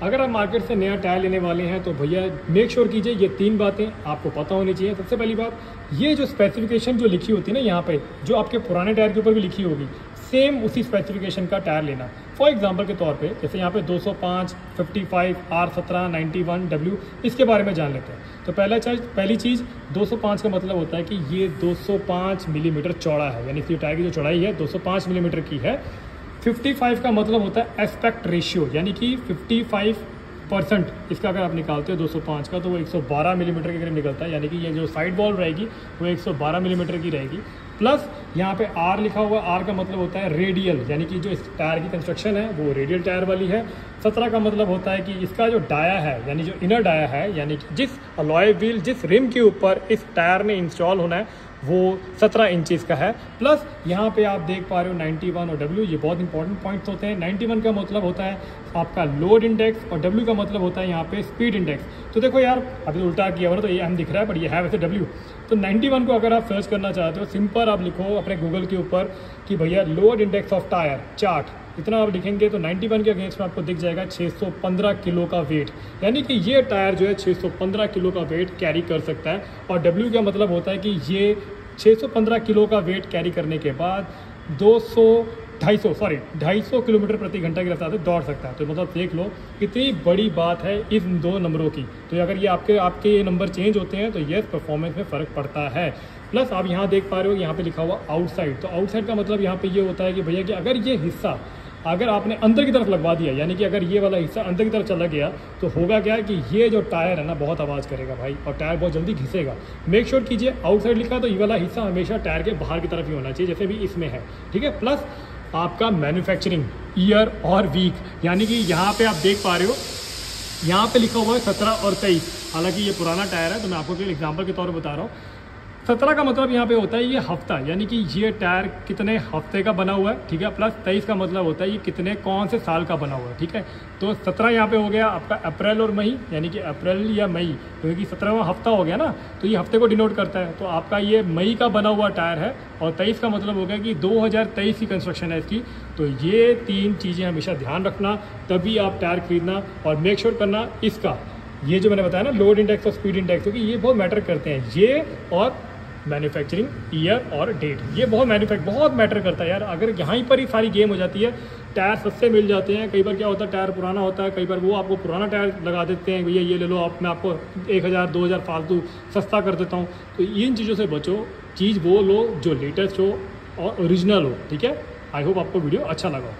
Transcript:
अगर आप मार्केट से नया टायर लेने वाले हैं तो भैया मेक श्योर कीजिए ये 3 बातें आपको पता होनी चाहिए। सबसे पहली बात, ये जो स्पेसिफिकेशन जो लिखी होती है ना यहाँ पे, जो आपके पुराने टायर के ऊपर भी लिखी होगी, सेम उसी स्पेसिफिकेशन का टायर लेना। फॉर एग्जांपल के तौर पे जैसे यहाँ पे 205, 55, R17, 91, W, इसके बारे में जान लेते हैं। तो पहली चीज़ 205 का मतलब होता है कि ये 205 मिलीमीटर चौड़ा है, यानी इसकी टायर की जो चौड़ाई है 205 मिलीमीटर की है। 55 का मतलब होता है एस्पेक्ट रेशियो, यानी कि 55% इसका अगर आप निकालते हो 205 का तो वो 112 मिलीमीटर के करीब निकलता है, यानी कि ये जो साइड वॉल रहेगी वो 112 मिलीमीटर की रहेगी। प्लस यहाँ पे R लिखा हुआ, R का मतलब होता है रेडियल, यानी कि जो इस टायर की कंस्ट्रक्शन है वो रेडियल टायर वाली है। 17 का मतलब होता है कि इसका जो डाया है, यानी जो इनर डाया है, यानी कि जिस अलॉय व्हील, जिस रिम के ऊपर इस टायर में इंस्टॉल होना है वो 17 इंचेस का है। प्लस यहाँ पे आप देख पा रहे हो 91 और W, ये बहुत इंपॉर्टेंट पॉइंट्स होते हैं। 91 का मतलब होता है आपका लोड इंडेक्स और W का मतलब होता है यहाँ पे स्पीड इंडेक्स। तो देखो यार, अभी तो उल्टा किया हुआ तो ये हम दिख रहा है, बट ये है वैसे W। तो 91 को अगर आप सर्च करना चाहते हो, सिंपल आप लिखो अपने गूगल के ऊपर कि भैया load index of tyre chart, इतना आप लिखेंगे तो 91 के अगेंस्ट में आपको दिख जाएगा 615 किलो का वेट, यानी कि ये टायर जो है 615 किलो का वेट कैरी कर सकता है। और W का मतलब होता है कि ये 615 किलो का वेट कैरी करने के बाद 250 किलोमीटर प्रति घंटा की रफ्तार से दौड़ सकता है। तो मतलब देख लो कितनी बड़ी बात है इन 2 नंबरों की। तो अगर ये आपके ये नंबर चेंज होते हैं तो यस, परफॉर्मेंस में फ़र्क पड़ता है। प्लस आप यहाँ देख पा रहे हो, यहाँ पे लिखा हुआ आउटसाइड। तो आउटसाइड का मतलब यहाँ पे ये होता है कि भैया कि अगर ये हिस्सा अगर आपने अंदर की तरफ लगवा दिया, यानी कि अगर ये वाला हिस्सा अंदर की तरफ चला गया तो होगा क्या कि ये जो टायर है ना बहुत आवाज़ करेगा भाई, और टायर बहुत जल्दी घिसेगा। मेक श्योर कीजिए आउटसाइड लिखा तो ये वाला हिस्सा हमेशा टायर के बाहर की तरफ ही होना चाहिए, जैसे भी इसमें है, ठीक है। प्लस आपका मैन्युफैक्चरिंग ईयर और वीक, यानी कि यहाँ पे आप देख पा रहे हो, यहाँ पे लिखा हुआ है 17 और 23। हालांकि ये पुराना टायर है तो मैं आपको केवल एग्जाम्पल के तौर पर बता रहा हूँ। 17 का मतलब यहाँ पे होता है ये हफ्ता, यानी कि ये टायर कितने हफ्ते का बना हुआ है, ठीक है। प्लस 23 का मतलब होता है ये कितने कौन से साल का बना हुआ है, ठीक है। तो 17 यहाँ पे हो गया आपका अप्रैल और मई, यानी कि अप्रैल या मई, क्योंकि 17वां हफ्ता हो गया ना, तो ये हफ्ते को डिनोट करता है। तो आपका ये मई का बना हुआ टायर है, और 23 का मतलब हो गया कि 2023 की कंस्ट्रक्शन है इसकी। तो ये 3 चीज़ें हमेशा ध्यान रखना, तभी आप टायर खरीदना। और मेक श्योर करना इसका, ये जो मैंने बताया ना लोड इंडेक्स और स्पीड इंडेक्स, क्योंकि ये बहुत मैटर करते हैं, ये और मैन्युफैक्चरिंग ईयर और डेट, ये बहुत मैटर करता है यार। अगर यहाँ पर ही सारी गेम हो जाती है, टायर सस्ते मिल जाते हैं, कई बार क्या होता है टायर पुराना होता है, कई बार वो आपको पुराना टायर लगा देते हैं, भैया ये ले लो आप, मैं आपको 1000-2000 फालतू सस्ता कर देता हूँ। तो इन चीज़ों से बचो, चीज़ वो लो जो लेटेस्ट हो और ओरिजिनल हो, ठीक है। आई होप आपको वीडियो अच्छा लगा हो।